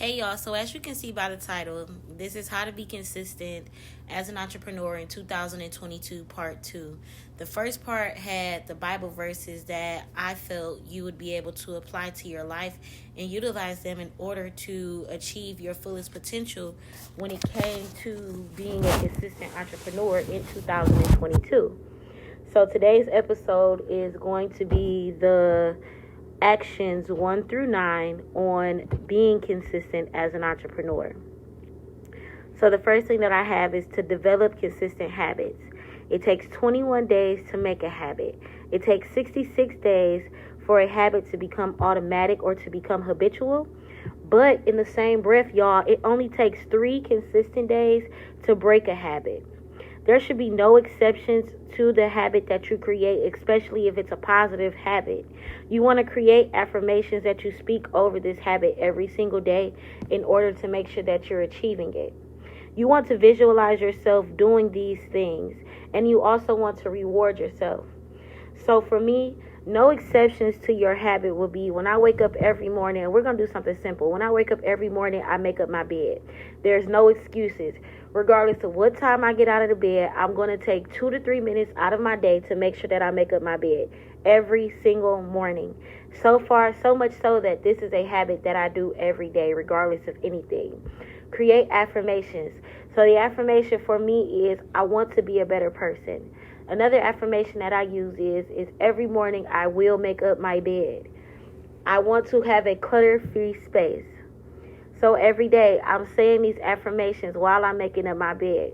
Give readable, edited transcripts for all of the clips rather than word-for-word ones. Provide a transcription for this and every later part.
Hey y'all, so as you can see by the title, this is how to be consistent as an entrepreneur in 2022 part 2. The first part had the Bible verses that I felt you would be able to apply to your life and utilize them in order to achieve your fullest potential when it came to being a consistent entrepreneur in 2022. So today's episode is going to be the actions 1 through 9 on being consistent as an entrepreneur. So the first thing that I have is to develop consistent habits. It takes 21 days to make a habit. It takes 66 days for a habit to become automatic or to become habitual. But in the same breath, y'all, it only takes 3 consistent days to break a habit. There should be no exceptions to the habit that you create, especially if it's a positive habit. You want to create affirmations that you speak over this habit every single day in order to make sure that you're achieving it. You want to visualize yourself doing these things, and you also want to reward yourself. So for me, no exceptions to your habit will be when I wake up every morning, and we're going to do something simple. When I wake up every morning, I make up my bed. There's no excuses. Regardless of what time I get out of the bed, I'm going to take 2 to 3 minutes out of my day to make sure that I make up my bed every single morning. So far, so much so that this is a habit that I do every day, regardless of anything. Create affirmations. So the affirmation for me is, I want to be a better person. Another affirmation that I use is every morning I will make up my bed. I want to have a clutter-free space. So every day I'm saying these affirmations while I'm making up my bed.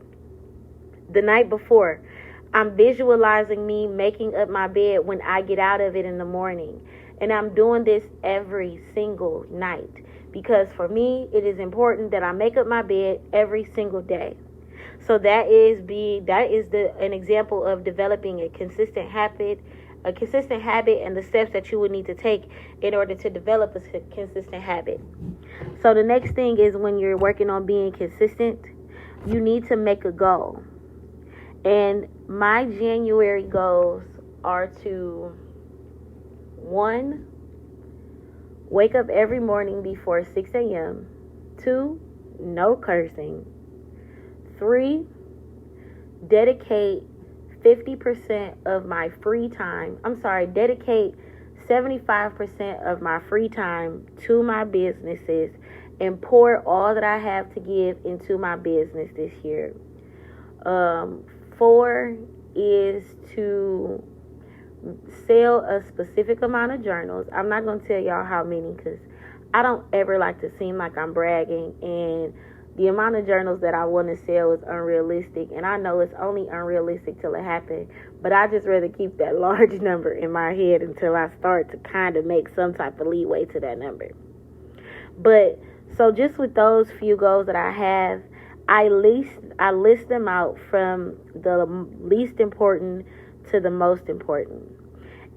The night before, I'm visualizing me making up my bed when I get out of it in the morning. And I'm doing this every single night. Because for me, it is important that I make up my bed every single day. So that is an example of developing a consistent habit, and the steps that you would need to take in order to develop a consistent habit. So the next thing is, when you're working on being consistent, you need to make a goal. And my January goals are to 1, wake up every morning before 6 a.m. 2, no cursing. 3, dedicate 50% of my free time. Dedicate 75% of my free time to my businesses and pour all that I have to give into my business this year. 4 is to sell a specific amount of journals. I'm not going to tell y'all how many, because I don't ever like to seem like I'm bragging, and the amount of journals that I want to sell is unrealistic, and I know it's only unrealistic till it happens, but I just rather keep that large number in my head until I start to kind of make some type of leeway to that number. But, so just with those few goals that I have, I list them out from the least important to the most important.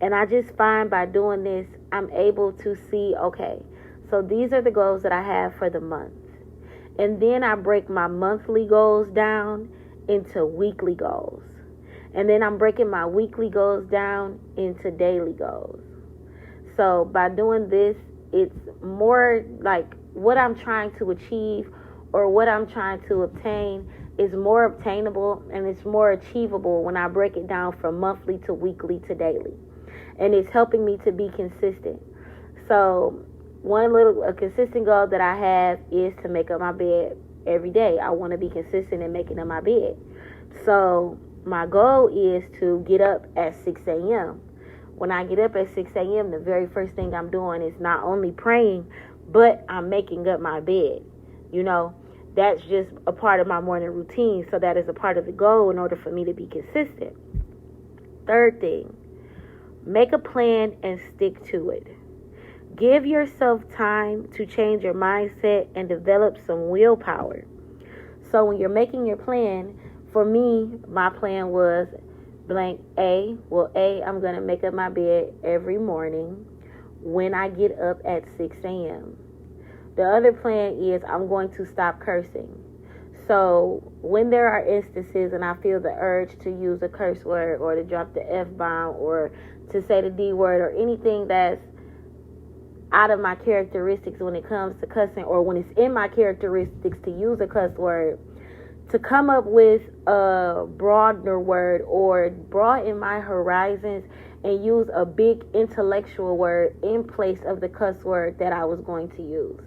And I just find by doing this, I'm able to see, okay, so these are the goals that I have for the month. And then I break my monthly goals down into weekly goals. And then I'm breaking my weekly goals down into daily goals. So by doing this, it's more like what I'm trying to achieve or what I'm trying to obtain is more obtainable, and it's more achievable when I break it down from monthly to weekly to daily. And it's helping me to be consistent. So a consistent goal that I have is to make up my bed every day. I want to be consistent in making up my bed. So my goal is to get up at 6 a.m. When I get up at 6 a.m., the very first thing I'm doing is not only praying, but I'm making up my bed. That's just a part of my morning routine. So that is a part of the goal in order for me to be consistent. Third thing, make a plan and stick to it. Give yourself time to change your mindset and develop some willpower. So when you're making your plan, for me, my plan was blank A. Well, A, I'm going to make up my bed every morning when I get up at 6 a.m. The other plan is I'm going to stop cursing. So when there are instances and I feel the urge to use a curse word or to drop the F-bomb or to say the D word or anything that's out of my characteristics when it comes to cussing, or when it's in my characteristics to use a cuss word, to come up with a broader word or broaden my horizons and use a big intellectual word in place of the cuss word that I was going to use.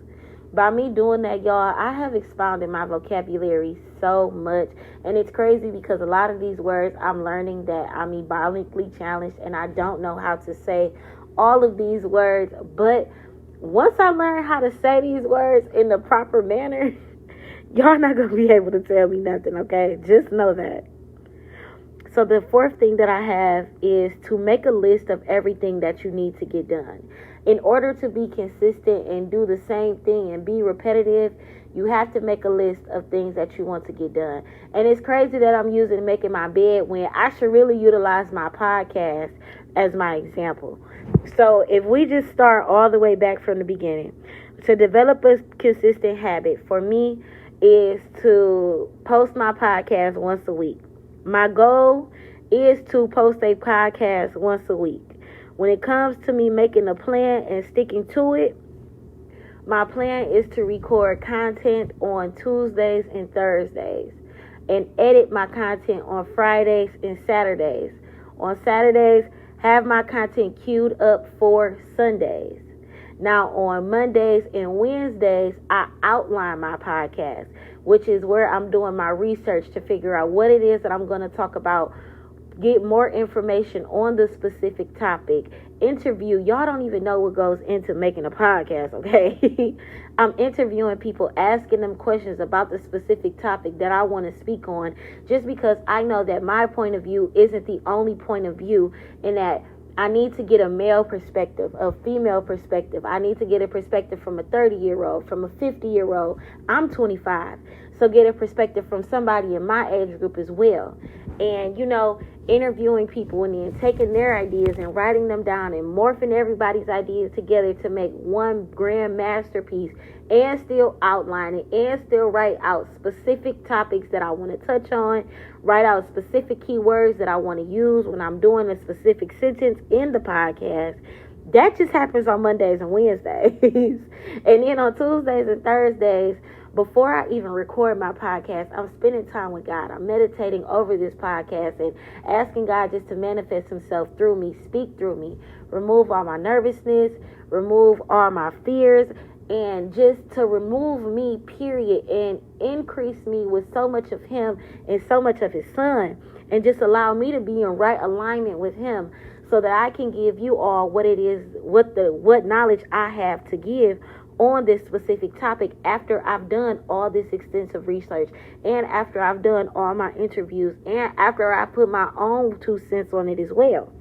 By me doing that, y'all, I have expounded my vocabulary so much. And it's crazy because a lot of these words I'm learning that I'm ebologically challenged and I don't know how to say all of these words. But once I learn how to say these words in the proper manner, y'all not going to be able to tell me nothing, okay? Just know that. So the fourth thing that I have is to make a list of everything that you need to get done. In order to be consistent and do the same thing and be repetitive, you have to make a list of things that you want to get done. And it's crazy that I'm using making my bed when I should really utilize my podcast as my example. So if we just start all the way back from the beginning, to develop a consistent habit for me is to post my podcast once a week. My goal is to post a podcast once a week. When it comes to me making a plan and sticking to it, my plan is to record content on Tuesdays and Thursdays and edit my content on Fridays and Saturdays. On Saturdays, have my content queued up for Sundays. Now, on Mondays and Wednesdays, I outline my podcast, which is where I'm doing my research to figure out what it is that I'm going to talk about, get more information on the specific topic, interview. Y'all don't even know what goes into making a podcast, okay? I'm interviewing people, asking them questions about the specific topic that I want to speak on, just because I know that my point of view isn't the only point of view, and that I need to get a male perspective, a female perspective. I need to get a perspective from a 30-year-old, from a 50-year-old. I'm 25. So get a perspective from somebody in my age group as well. And, interviewing people and then taking their ideas and writing them down and morphing everybody's ideas together to make one grand masterpiece, and still outline it and still write out specific topics that I want to touch on, write out specific keywords that I want to use when I'm doing a specific sentence in the podcast. That just happens on Mondays and Wednesdays. And then on Tuesdays and Thursdays, before I even record my podcast, I'm spending time with God. I'm meditating over this podcast and asking God just to manifest himself through me, speak through me, remove all my nervousness, remove all my fears, and just to remove me, period, and increase me with so much of him and so much of his son, and just allow me to be in right alignment with him so that I can give you all what it is, what knowledge I have to give on this specific topic after I've done all this extensive research, and after I've done all my interviews, and after I put my own 2 cents on it as well.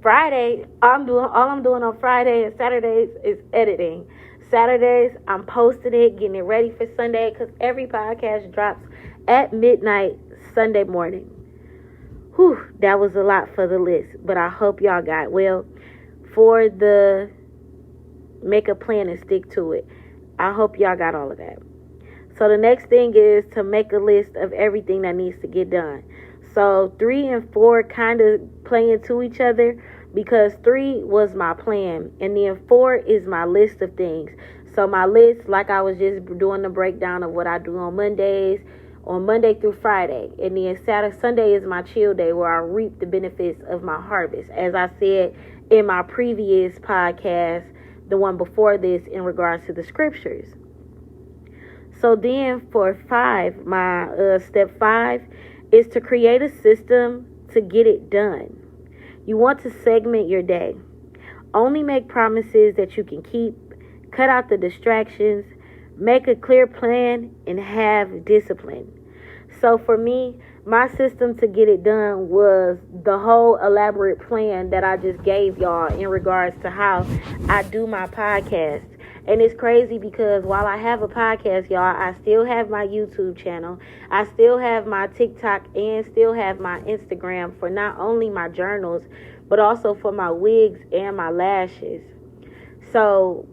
Friday, all I'm doing on Friday and Saturdays is editing. Saturdays, I'm posting it, getting it ready for Sunday, because every podcast drops at midnight Sunday morning. Whew, that was a lot for the list, but I hope y'all got well. For the make a plan and stick to it, I hope y'all got all of that. So the next thing is to make a list of everything that needs to get done. So 3 and 4 kind of play into each other, because 3 was my plan and then 4 is my list of things. So my list, like I was just doing the breakdown of what I do on Mondays, on Monday through Friday, and then Sunday is my chill day where I reap the benefits of my harvest, as I said in my previous podcast, the one before this, in regards to the scriptures. So then for 5, my step 5 is to create a system to get it done. You want to segment your day. Only make promises that you can keep. Cut out the distractions. Make a clear plan and have discipline. So for me, my system to get it done was the whole elaborate plan that I just gave y'all in regards to how I do my podcast. And it's crazy because while I have a podcast, y'all, I still have my YouTube channel. I still have my TikTok and still have my Instagram for not only my journals, but also for my wigs and my lashes. So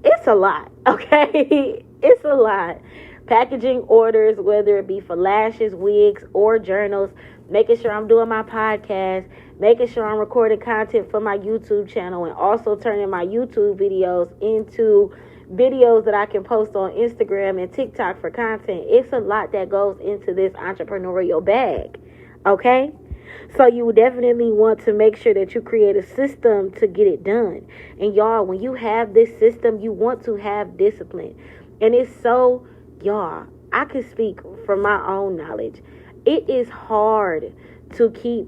it's a lot, okay? It's a lot. Packaging orders, whether it be for lashes, wigs, or journals, making sure I'm doing my podcast, making sure I'm recording content for my YouTube channel, and also turning my YouTube videos into videos that I can post on Instagram and TikTok for content. It's a lot that goes into this entrepreneurial bag, okay? So you definitely want to make sure that you create a system to get it done. And y'all, when you have this system, you want to have discipline. And it's so, y'all, I can speak from my own knowledge. It is hard to keep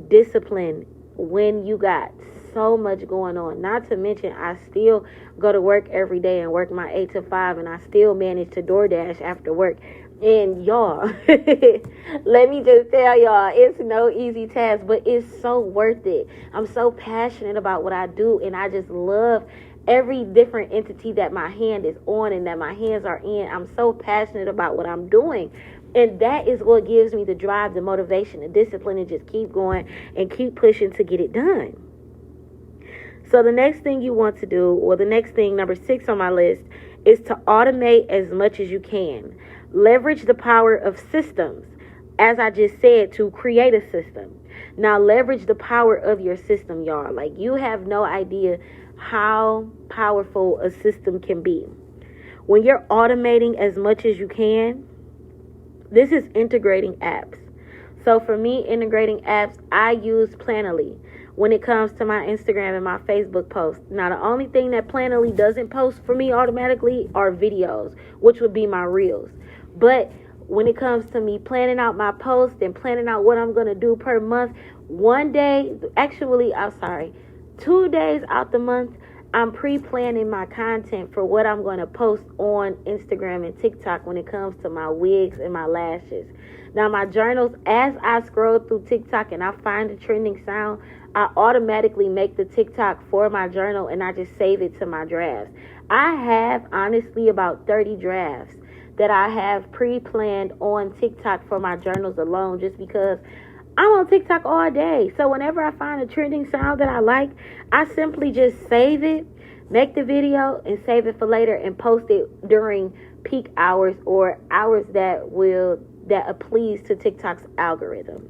discipline when you got so much going on. Not to mention, I still go to work every day and work my 8 to 5, and I still manage to DoorDash after work. And y'all, let me just tell y'all, it's no easy task, but it's so worth it. I'm so passionate about what I do, and I just love every different entity that my hand is on and that my hands are in. I'm so passionate about what I'm doing. And that is what gives me the drive, the motivation, the discipline, and just keep going and keep pushing to get it done. So the next thing you want to do, or the next thing, number 6 on my list, is to automate as much as you can. Leverage the power of systems, as I just said, to create a system. Now leverage the power of your system, y'all. Like, you have no idea how powerful a system can be. When you're automating as much as you can, this is integrating apps. So for me, integrating apps, I use Planoly when it comes to my Instagram and my Facebook posts. Now, the only thing that Planoly doesn't post for me automatically are videos, which would be my reels. But when it comes to me planning out my posts and planning out what I'm going to do per month, 2 days out the month, I'm pre-planning my content for what I'm going to post on Instagram and TikTok when it comes to my wigs and my lashes. Now, my journals, as I scroll through TikTok and I find a trending sound, I automatically make the TikTok for my journal and I just save it to my drafts. I have, honestly, about 30 drafts that I have pre-planned on TikTok for my journals alone, just because I'm on TikTok all day. So whenever I find a trending sound that I like, I simply just save it, make the video, and save it for later and post it during peak hours or hours that please to TikTok's algorithm.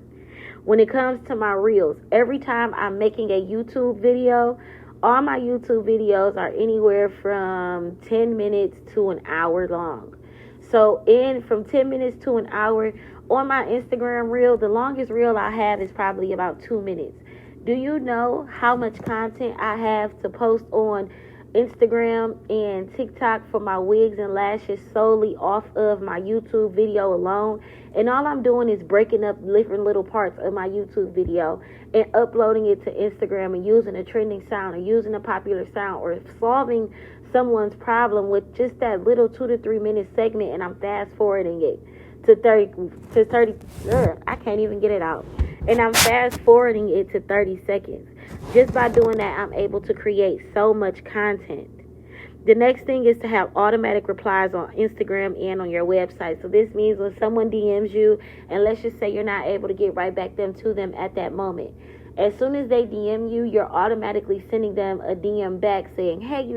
When it comes to my reels, every time I'm making a YouTube video, all my YouTube videos are anywhere from 10 minutes to an hour long. So from 10 minutes to an hour, on my Instagram reel, the longest reel I have is probably about 2 minutes. Do you know how much content I have to post on Instagram and TikTok for my wigs and lashes solely off of my YouTube video alone? And all I'm doing is breaking up different little parts of my YouTube video and uploading it to Instagram and using a trending sound or using a popular sound or solving someone's problem with just that little 2 to 3 minute segment, and I'm fast forwarding it to 30. I can't even get it out. And I'm fast forwarding it to 30 seconds. Just by doing that, I'm able to create so much content. The next thing is to have automatic replies on Instagram and on your website. So this means when someone DMs you, and let's just say you're not able to get right back to them at that moment, as soon as they DM you, you're automatically sending them a DM back saying, hey,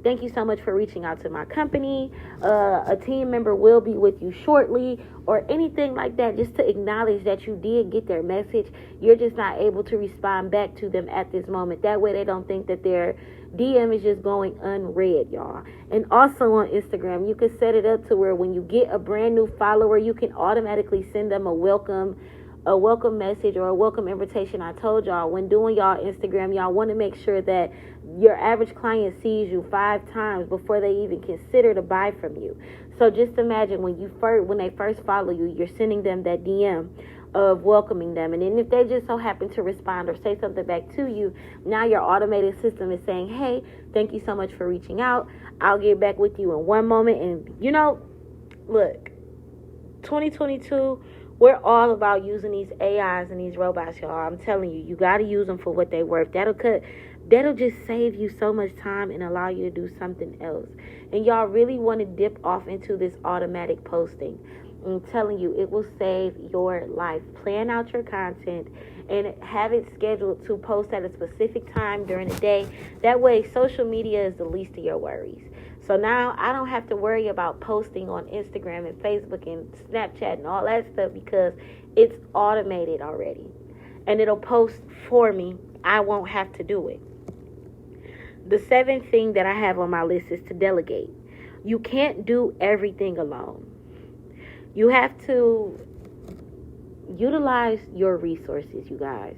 thank you so much for reaching out to my company. A team member will be with you shortly, or anything like that, just to acknowledge that you did get their message. You're just not able to respond back to them at this moment. That way they don't think that their DM is just going unread, y'all. And also on Instagram, you can set it up to where when you get a brand new follower, you can automatically send them a welcome message or a welcome invitation. I told y'all, when doing y'all Instagram, y'all want to make sure that your average client sees you 5 times before they even consider to buy from you. So just imagine when they first follow you, you're sending them that DM of welcoming them, and then if they just so happen to respond or say something back to you, now your automated system is saying, hey, thank you so much for reaching out. I'll get back with you in one moment. And look, 2022, we're all about using these AIs and these robots, y'all. I'm telling you, you got to use them for what they're worth. That'll just save you so much time and allow you to do something else. And y'all really want to dip off into this automatic posting. I'm telling you, it will save your life. Plan out your content and have it scheduled to post at a specific time during the day. That way, social media is the least of your worries. So now I don't have to worry about posting on Instagram and Facebook and Snapchat and all that stuff because it's automated already. And it'll post for me. I won't have to do it. The seventh thing that I have on my list is to delegate. You can't do everything alone. You have to utilize your resources, you guys.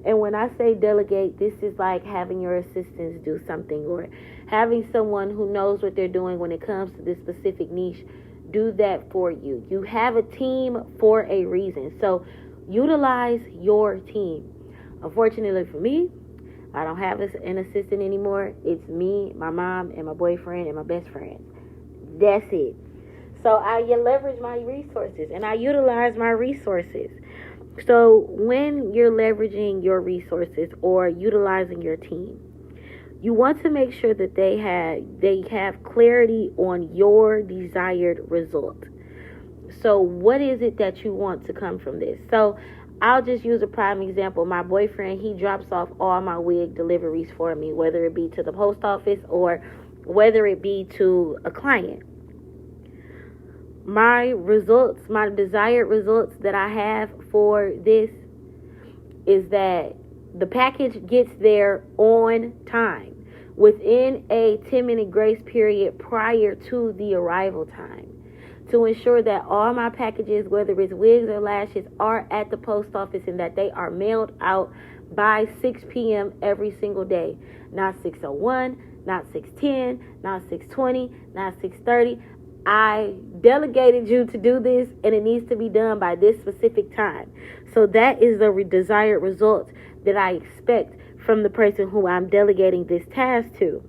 And when I say delegate, this is like having your assistants do something or having someone who knows what they're doing when it comes to this specific niche do that for you. You have a team for a reason. So utilize your team. Unfortunately for me, I don't have an assistant anymore. It's me, my mom, and my boyfriend, and my best friend. That's it. So I leverage my resources, and I utilize my resources. So when you're leveraging your resources or utilizing your team, you want to make sure that they have clarity on your desired result. So what is it that you want to come from this? So I'll just use a prime example. My boyfriend, he drops off all my wig deliveries for me, whether it be to the post office or whether it be to a client. My results, my desired results that I have for this is that the package gets there on time within a 10-minute grace period prior to the arrival time, to ensure that all my packages, whether it's wigs or lashes, are at the post office and that they are mailed out by 6 p.m. every single day. Not 6:01, not 6:10, not 6:20, not 6:30. I delegated you to do this, and it needs to be done by this specific time. So that is the desired result that I expect from the person who I'm delegating this task to.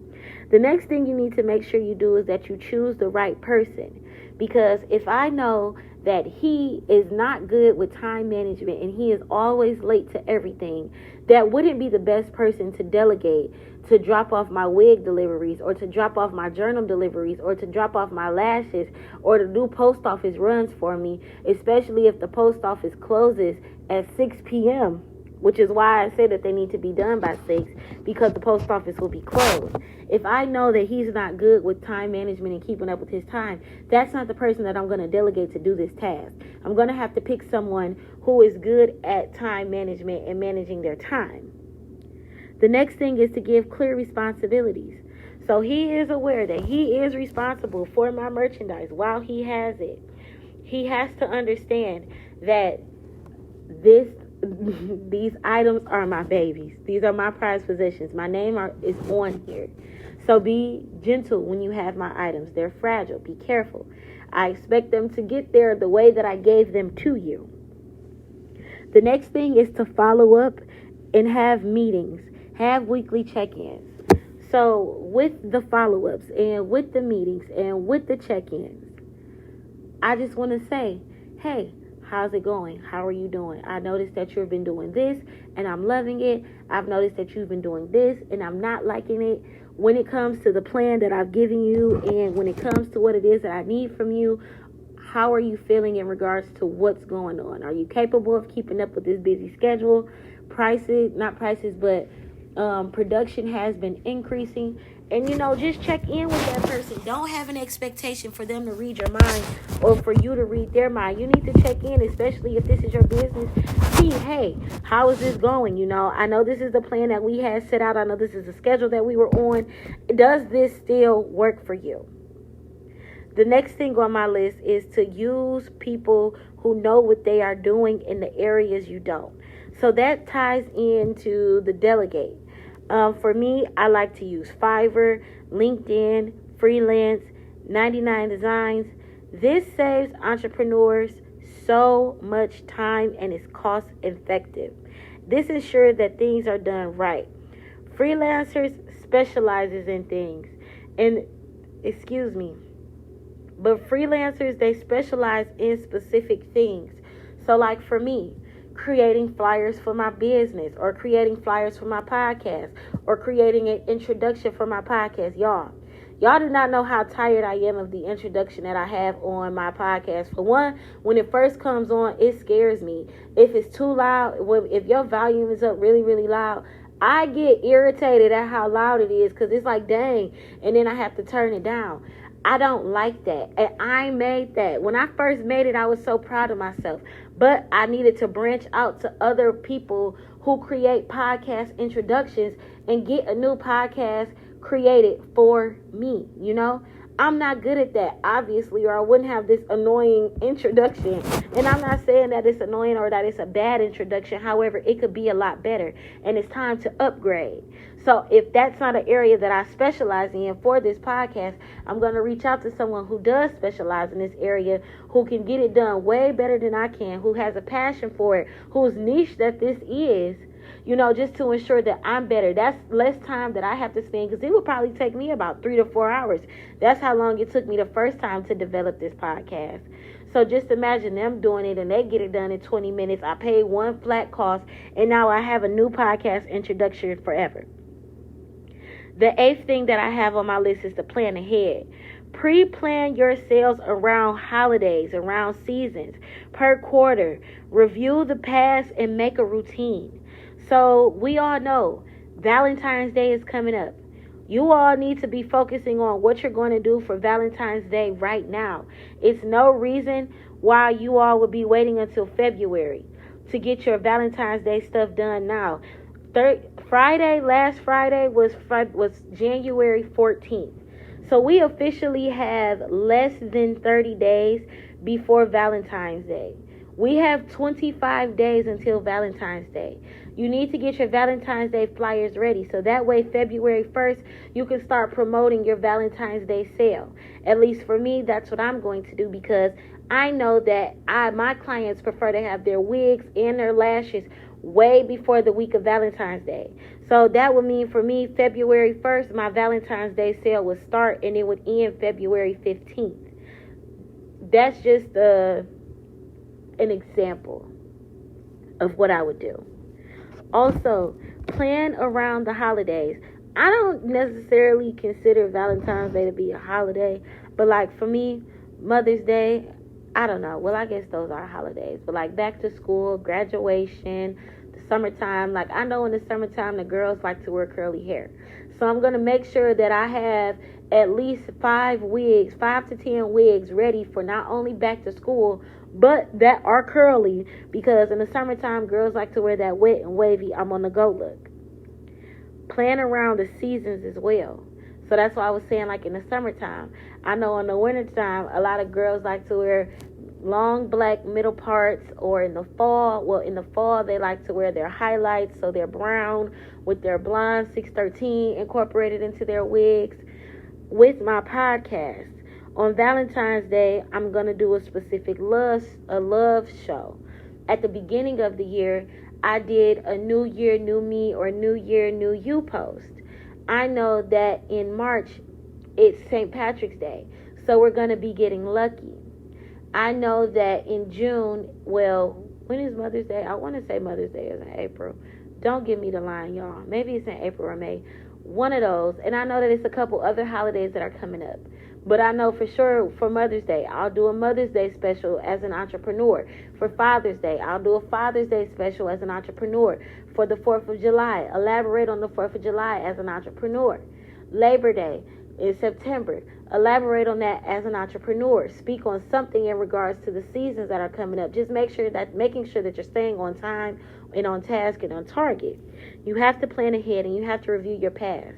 The next thing you need to make sure you do is that you choose the right person. Because if I know that he is not good with time management and he is always late to everything, that wouldn't be the best person to delegate to drop off my wig deliveries or to drop off my journal deliveries or to drop off my lashes or to do post office runs for me, especially if the post office closes at 6 p.m., which is why I say that they need to be done by 6, because the post office will be closed. If I know that he's not good with time management and keeping up with his time, that's not the person that I'm going to delegate to do this task. I'm going to have to pick someone who is good at time management and managing their time. The next thing is to give clear responsibilities. So he is aware that he is responsible for my merchandise while he has it. He has to understand that these items are my babies. These are my prized possessions. My name is on here. So be gentle when you have my items. They're fragile. Be careful. I expect them to get there the way that I gave them to you. The next thing is to follow up and have meetings. Have weekly check-ins. So with the follow-ups and with the meetings and with the check-ins, I just want to say, hey, how's it going? How are you doing? I noticed that you've been doing this and I'm loving it. I've noticed that you've been doing this and I'm not liking it. When it comes to the plan that I've given you and when it comes to what it is that I need from you, how are you feeling in regards to what's going on? Are you capable of keeping up with this busy schedule? Production has been increasing. And, just check in with that person. Don't have an expectation for them to read your mind or for you to read their mind. You need to check in, especially if this is your business. See, hey, how is this going? I know this is the plan that we had set out. I know this is the schedule that we were on. Does this still work for you? The next thing on my list is to use people who know what they are doing in the areas you don't. So that ties into the delegate. For me, I like to use Fiverr, LinkedIn, Freelance, 99 Designs. This saves entrepreneurs so much time and is cost effective. This ensures that things are done right. Freelancers specializes in things. But freelancers, they specialize in specific things. So like for me, creating flyers for my business or creating flyers for my podcast or creating an introduction for my podcast. Y'all do not know how tired I am of the introduction that I have on my podcast. For one, when it first comes on, it scares me. If it's too loud, if your volume is up really, really loud, I get irritated at how loud it is because it's like, dang, and then I have to turn it down. I don't like that. And I made that. When I first made it, I was so proud of myself. But I needed to branch out to other people who create podcast introductions and get a new podcast created for me, you know? I'm not good at that, obviously, or I wouldn't have this annoying introduction. And I'm not saying that it's annoying or that it's a bad introduction. However, it could be a lot better. And it's time to upgrade. So if that's not an area that I specialize in for this podcast, I'm going to reach out to someone who does specialize in this area, who can get it done way better than I can, who has a passion for it, whose niche that this is, you know, just to ensure that I'm better. That's less time that I have to spend, because it would probably take me about 3 to 4 hours. That's how long it took me the first time to develop this podcast. So just imagine them doing it and they get it done in 20 minutes. I paid one flat cost and now I have a new podcast introduction forever. The 8th thing that I have on my list is to plan ahead. Pre-plan your sales around holidays, around seasons, per quarter. Review the past and make a routine. So we all know Valentine's Day is coming up. You all need to be focusing on what you're going to do for Valentine's Day right now. It's no reason why you all would be waiting until February to get your Valentine's Day stuff done now. Last Friday was January 14th. So we officially have less than 30 days before Valentine's Day. We have 25 days until Valentine's Day. You need to get your Valentine's Day flyers ready. So that way, February 1st, you can start promoting your Valentine's Day sale. At least for me, that's what I'm going to do, because I know that my clients prefer to have their wigs and their lashes way before the week of Valentine's Day. So that would mean for me, February 1st, my Valentine's Day sale would start and it would end February 15th. That's just an example of what I would do. Also, plan around the holidays. I don't necessarily consider Valentine's Day to be a holiday, but like for me, Mother's Day, I don't know. Well, I guess those are holidays, but like back to school, graduation, the summertime. Like I know in the summertime, the girls like to wear curly hair. So I'm going to make sure that I have at least 5 to 10 wigs ready for not only back to school, but that are curly, because in the summertime, girls like to wear that wet and wavy, I'm on the go look. Plan around the seasons as well. So that's why I was saying, like in the summertime, I know in the wintertime, a lot of girls like to wear long black middle parts, or in the fall, they like to wear their highlights, so they're brown with their blonde 613 incorporated into their wigs. With my podcast, on Valentine's Day, I'm going to do a specific love show. At the beginning of the year, I did a New Year, New Me, or New Year, New You post. I know that in March, it's St. Patrick's Day, so we're going to be getting lucky. I know that in June, when is Mother's Day? I want to say Mother's Day is in April. Don't give me the line, y'all. Maybe it's in April or May. One of those. And I know that it's a couple other holidays that are coming up. But I know for sure for Mother's Day, I'll do a Mother's Day special as an entrepreneur. For Father's Day, I'll do a Father's Day special as an entrepreneur. For the 4th of July, elaborate on the 4th of July as an entrepreneur. Labor Day in September, elaborate on that as an entrepreneur. Speak on something in regards to the seasons that are coming up. Just making sure that you're staying on time and on task and on target. You have to plan ahead and you have to review your past.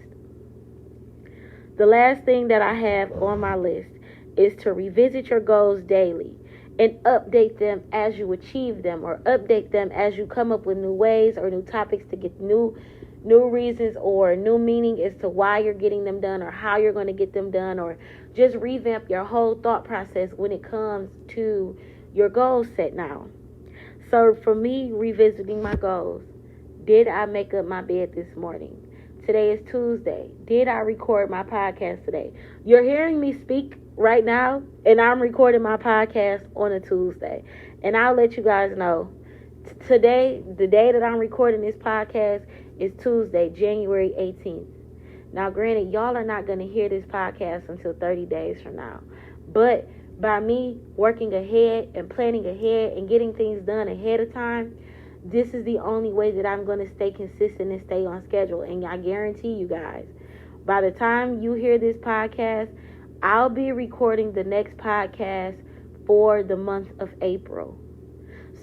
The last thing that I have on my list is to revisit your goals daily and update them as you achieve them, or update them as you come up with new ways or new topics to get new reasons or new meaning as to why you're getting them done or how you're going to get them done, or just revamp your whole thought process when it comes to your goal set now. So for me, revisiting my goals, did I make up my bed this morning? Today is Tuesday. Did I record my podcast today? You're hearing me speak right now, and I'm recording my podcast on a Tuesday. And I'll let you guys know, today, the day that I'm recording this podcast, is Tuesday, January 18th. Now, granted, y'all are not going to hear this podcast until 30 days from now. But by me working ahead and planning ahead and getting things done ahead of time, This is the only way that I'm going to stay consistent and stay on schedule. And I guarantee you guys, by the time you hear this podcast, I'll be recording the next podcast for the month of April.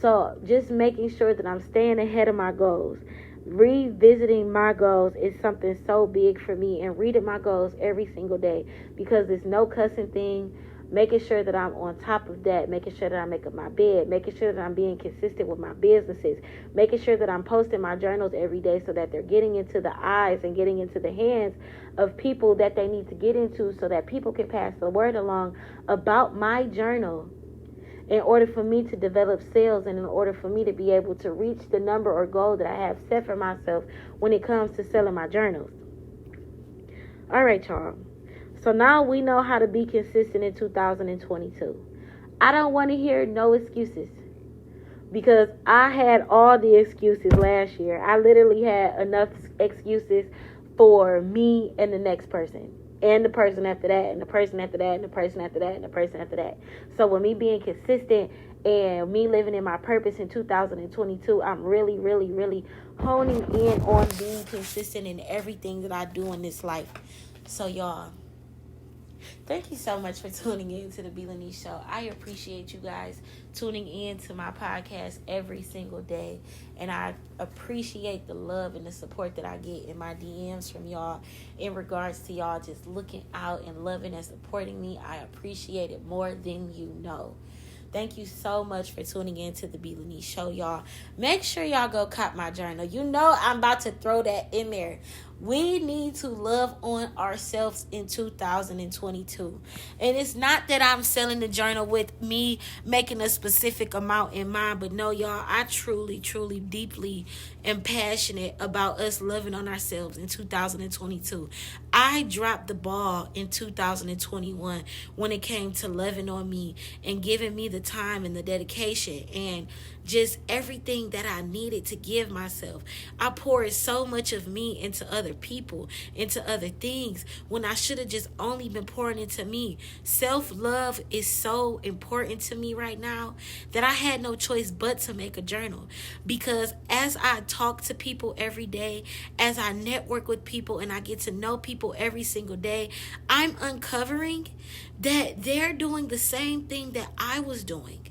So just making sure that I'm staying ahead of my goals. Revisiting my goals is something so big for me, and reading my goals every single day, because there's no cussing thing. Making sure that I'm on top of that, making sure that I make up my bed, making sure that I'm being consistent with my businesses, making sure that I'm posting my journals every day so that they're getting into the eyes and getting into the hands of people that they need to get into, so that people can pass the word along about my journal, in order for me to develop sales, and in order for me to be able to reach the number or goal that I have set for myself when it comes to selling my journals. All right, y'all. So now we know how to be consistent in 2022. I don't want to hear no excuses, because I had all the excuses last year. I literally had enough excuses for me and the next person, and the person after that, and the person after that, and the person after that, and the person after that. So with me being consistent and me living in my purpose in 2022, I'm really, really, really honing in on being consistent in everything that I do in this life. So y'all, thank you so much for tuning in to the Belanie Show. I appreciate you guys tuning in to my podcast every single day. And I appreciate the love and the support that I get in my DMs from y'all in regards to y'all just looking out and loving and supporting me. I appreciate it more than you know. Thank you so much for tuning in to the Belanie Show, y'all. Make sure y'all go cop my journal. You know I'm about to throw that in there. We need to love on ourselves in 2022. And it's not that I'm selling the journal with me making a specific amount in mind. But no, y'all, I truly, truly, deeply am passionate about us loving on ourselves in 2022. I dropped the ball in 2021 when it came to loving on me and giving me the time and the dedication and just everything that I needed to give myself. I poured so much of me into other people, into other things, when I should have just only been pouring into me. Self-love is so important to me right now that I had no choice but to make a journal. Because as I talk to people every day, as I network with people and I get to know people every single day, I'm uncovering that they're doing the same thing that I was doing.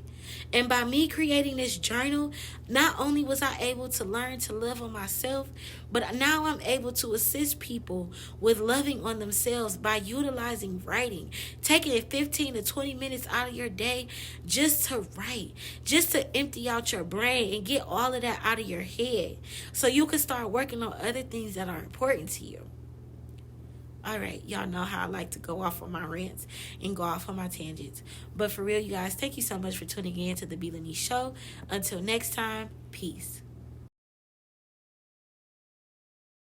And by me creating this journal, not only was I able to learn to love on myself, but now I'm able to assist people with loving on themselves by utilizing writing, taking 15 to 20 minutes out of your day just to write, just to empty out your brain and get all of that out of your head so you can start working on other things that are important to you. All right, y'all know how I like to go off on my rants and go off on my tangents. But for real, you guys, thank you so much for tuning in to the Belanie Show. Until next time, peace.